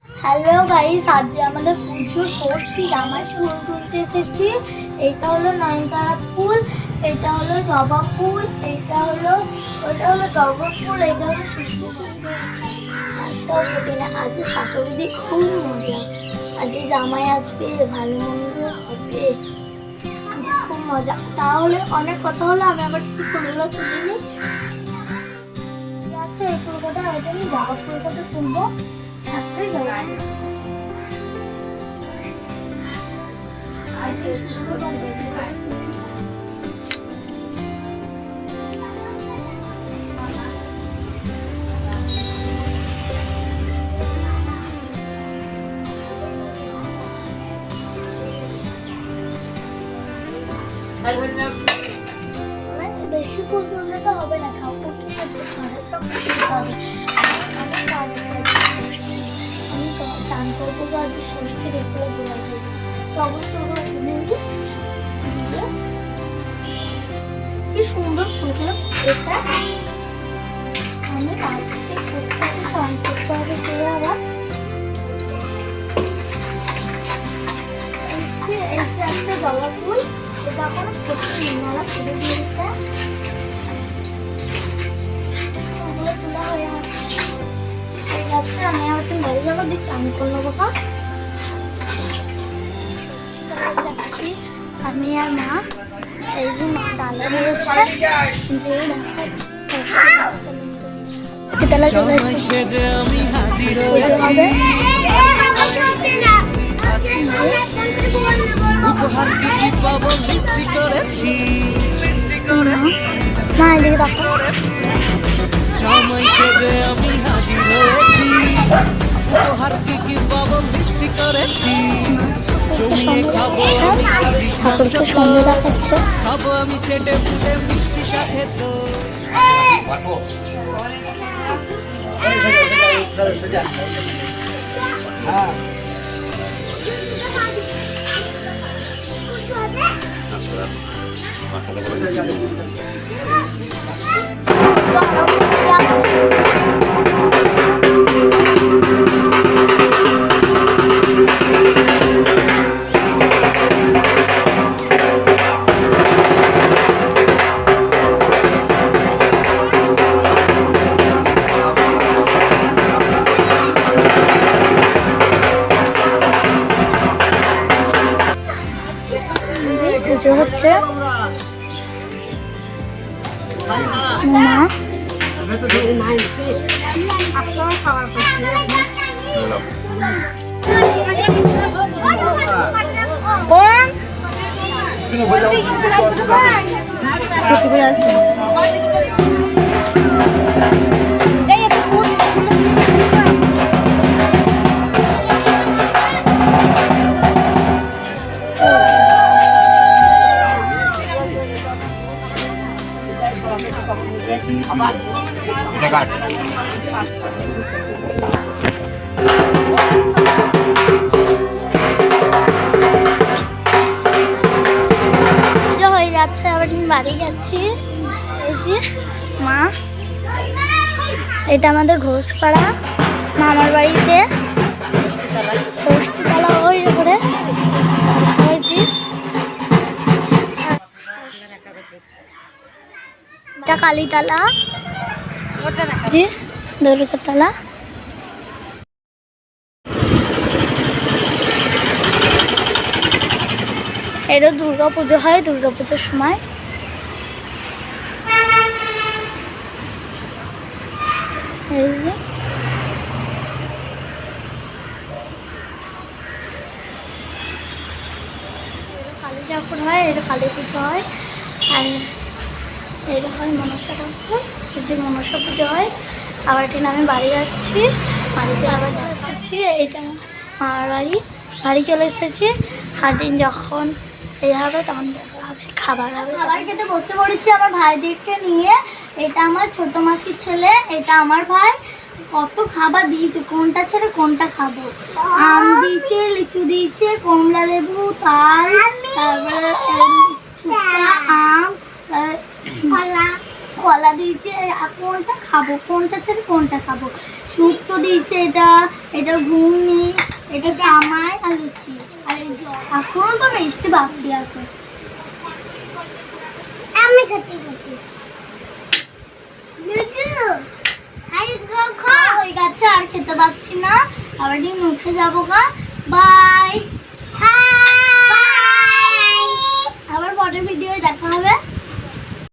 Hello guys, আজ আমাদের পুজো ষষ্ঠী জামাই ফুল তুলতে এসেছি। এইটা হলো নয়নতারা ফুল, এটা হলো জবা ফুল, ওটা হলো টগর ফুল, এটা হলো সুস্মি ফুল। আজ শাশুড়ি দিয়ে খুব মজা, আজ জামাই আসবে, ভালো মন্দ হবে, খুব মজা। তাহলে অনেক কথা হলো, আমি আবার একটু ফুলগুলো তুলে নিই। আচ্ছা, এই ফুলকটা হয়তো আমি জবা ফুলকটা তুলবো। বেশি ফুল তুললে তো হবে না, ঠাকুরকে হবে। আমি চান করবো বা আজ ষষ্ঠী দেখতে বোঝা যাবে, তখন কি সুন্দর ফুলগুলো ফুটেছে। আমি তাদেরকে চান করতে হবে করে আবার এই যে একটা জবা ফুল, এটা এখনো প্রচুর নির্মলা ফুলে দিয়েছে। ওগুলো তোলা হয়ে যাচ্ছে। আমি আর তুমি বাড়ি যাবো, দিয়ে চান করে নেবো। যাচ্ছি আমি আর মা। এই যে মা ডালা ধরেছে, যে দেখাচ্ছি চলে এসেছে হবে। মা এদিকে দেখো, জামাই সেজে আমি হাজির হয়েছি, উপহার কি পাবো লিস্টি করেছি, জমিয়ে খাবো আমি ঠাকুরকে সঙ্গে দেখাচ্ছে। খাবো আমি চেটে ফুটে মিষ্টি সাথে তো পুজো হচ্ছে। মা হয়ে যাচ্ছে, আবার বাড়ি যাচ্ছি। এই যে মা, এটা আমাদের ঘোষপাড়া মামার বাড়িতে ষষ্ঠীতলা, ওই করে হয়েছি। এটা কালীতলা, জি দুর্গাতলা। এরও দুর্গা পুজো হয়, দুর্গা পুজোর সময়। এই যে কালী ঠাকুর হয়, এটা কালী পুজো হয়। আর এটা হয় মনসা ঠাকুর, এই যে মনসা পুজো হয়। আবার এটা আমি বাড়ি যাচ্ছি, বাড়িতে আবার যাচ্ছি। এইটা মামার বাড়ি, বাড়ি চলে এসেছি। আর দিন যখন এই হবে তখন খাবার হবে। খাবার খেতে বসে পড়েছি আমার ভাইদেরকে নিয়ে। এটা আমার ছোট মাসির ছেলে, এটা আমার ভাই। কত খাবার দিয়েছে, কোনটা ছেড়ে কোনটা খাবো। আম দিয়েছে, লিচু দিয়েছে, কমলা লেবু, তাল, তারপরে আম, কলা দিয়েছে। কোনটা খাবো, কোনটা ছেড়ে কোনটা খাবো। স্যুপ তো দিয়েছে, এটা ঘুগনি, এটা সামাই আর লুচি, আর এখনো তো মিষ্টি বাকি আছে। আমি খাচ্ছি হয়ে গেছে, আর খেতে পাচ্ছি না, আবার ডিম উঠে যাবো গা। বাই।